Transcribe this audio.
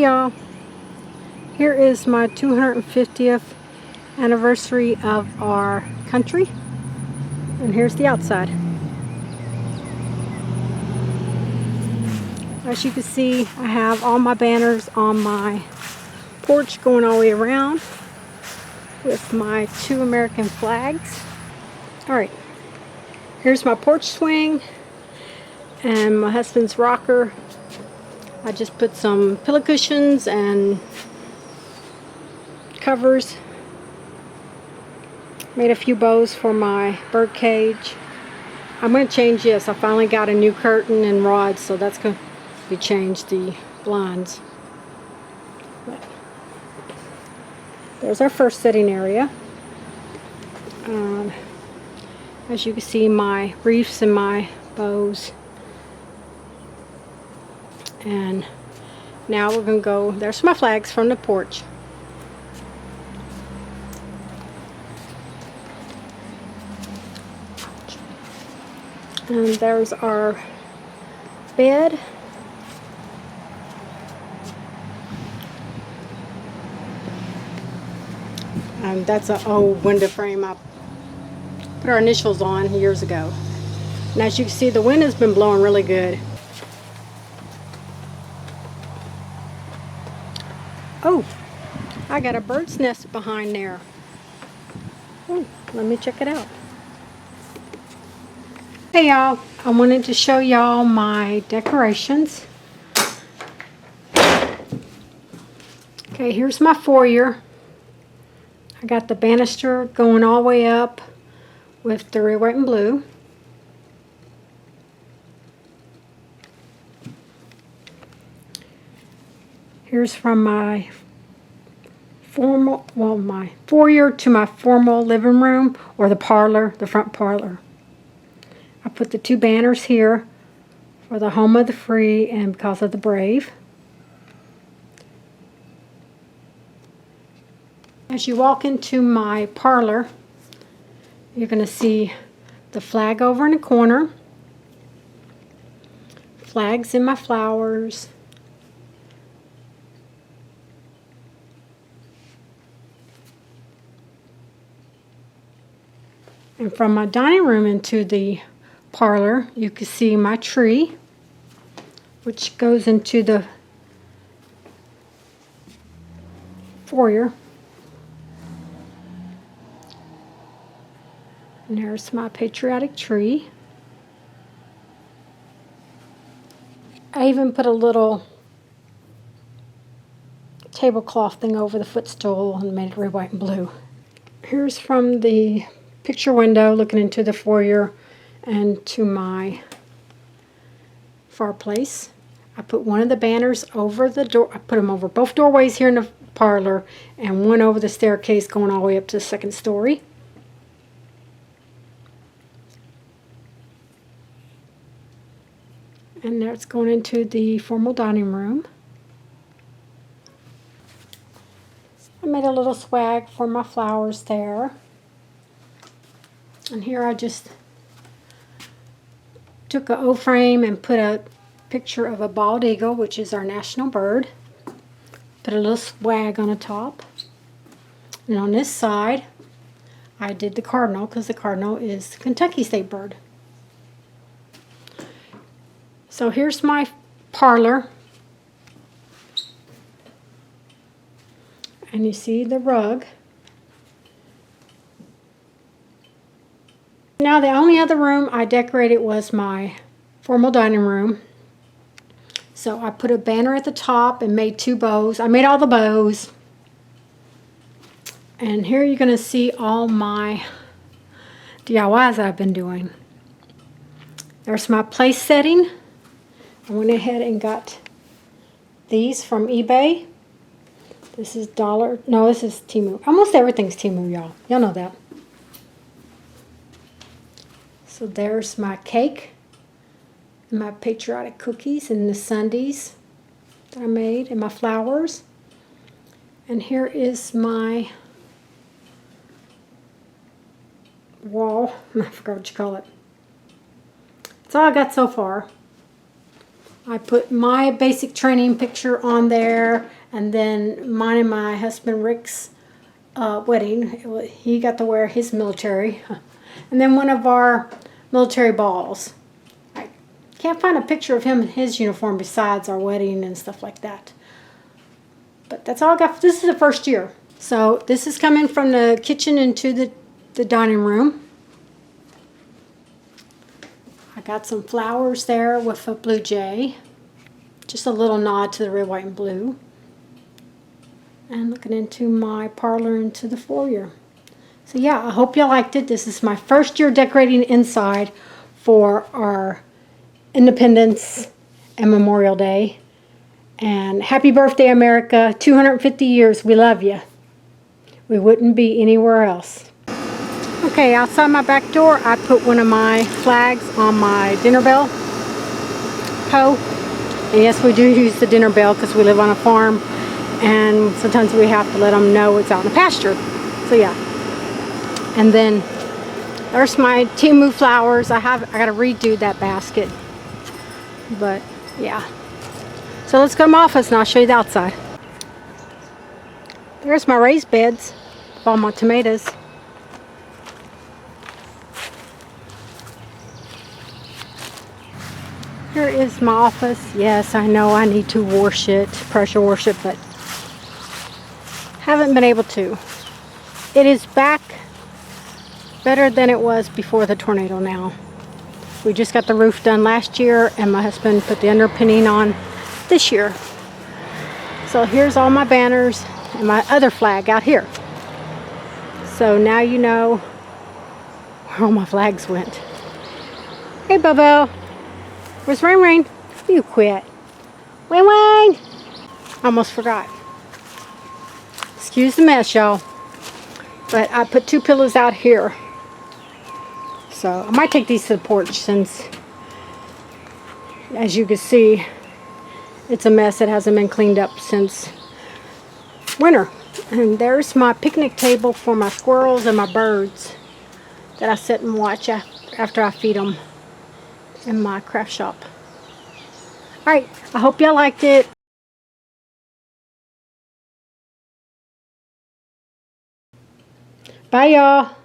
Hey y'all, here is my 250th anniversary of our country, and here's the outside. As you can see, I have all my banners on my porch going all the way around with my 2 American flags. Alright, here's my porch swing and my husband's rocker. I just put some pillow cushions and covers. Made a few bows for my bird cage. I'm going to change this. I finally got a new curtain and rods, so that's going to be changed, the blinds. But there's our first sitting area. As you can see, my wreaths and my bows. And now we're going to go, there's my flags from the porch. And there's our bed. That's an old window frame I put our initials on years ago. And as you can see, the wind has been blowing really good. Oh, I got a bird's nest behind there. Oh, let me check it out. Hey y'all, I wanted to show y'all my decorations. Okay, here's my foyer. I got the banister going all the way up with the red, white, and blue. Here's from my my foyer to my formal living room, or the parlor, the front parlor. I put the 2 banners here for the home of the free and because of the brave. As you walk into my parlor, you're going to see the flag over in the corner, flags in my flowers, and from my dining room into the parlor, you can see my tree, which goes into the foyer. And there's my patriotic tree. I even put a little tablecloth thing over the footstool and made it red, white, and blue. Here's from the picture window looking into the foyer and to my fireplace. I put one of the banners over the door. I put them over both doorways here in the parlor and one over the staircase going all the way up to the 2nd story. And that's going into the formal dining room. I made a little swag for my flowers there. And here I just took an O-frame and put a picture of a bald eagle, which is our national bird. Put a little swag on the top. And on this side, I did the cardinal, because the cardinal is Kentucky state bird. So here's my parlor. And you see the rug. Now the only other room I decorated was my formal dining room. So I put a banner at the top and made 2 bows. I made all the bows. And here you're going to see all my DIYs I've been doing. There's my place setting. I went ahead and got these from eBay. This is this is Temu. Almost everything's Temu, y'all. Y'all know that. So there's my cake, and my patriotic cookies, and the sundaes that I made, and my flowers. And here is my wall. I forgot what you call it. That's all I got so far. I put my basic training picture on there, and then mine and my husband Rick's wedding. He got to wear his military. And then one of our military balls. I can't find a picture of him in his uniform besides our wedding and stuff like that. But that's all I got. This is the first year. So this is coming from the kitchen into the dining room. I got some flowers there with a blue jay. Just a little nod to the red, white, and blue. And looking into my parlor into the foyer. So yeah, I hope y'all liked it. This is my first year decorating inside for our Independence and Memorial Day. And happy birthday, America. 250 years. We love you. We wouldn't be anywhere else. Okay, outside my back door, I put one of my flags on my dinner bell hoe. And yes, we do use the dinner bell because we live on a farm. And sometimes we have to let them know it's out in the pasture. So yeah. And then there's my Timu flowers. I got to redo that basket. But yeah. So let's go to my office and I'll show you the outside. There's my raised beds of all my tomatoes. Here is my office. Yes, I know I need to wash it, pressure wash it, but haven't been able to. It is back better than it was before the tornado now. We just got the roof done last year and my husband put the underpinning on this year. So here's all my banners and my other flag out here. So now you know where all my flags went. Hey Bobo, where's Rain Rain? You quit. Wayne Wayne! Almost forgot. Excuse the mess, y'all. But I put 2 pillows out here. So I might take these to the porch since, as you can see, it's a mess. It hasn't been cleaned up since winter. And there's my picnic table for my squirrels and my birds that I sit and watch after I feed them in my craft shop. Alright, I hope y'all liked it. Bye y'all.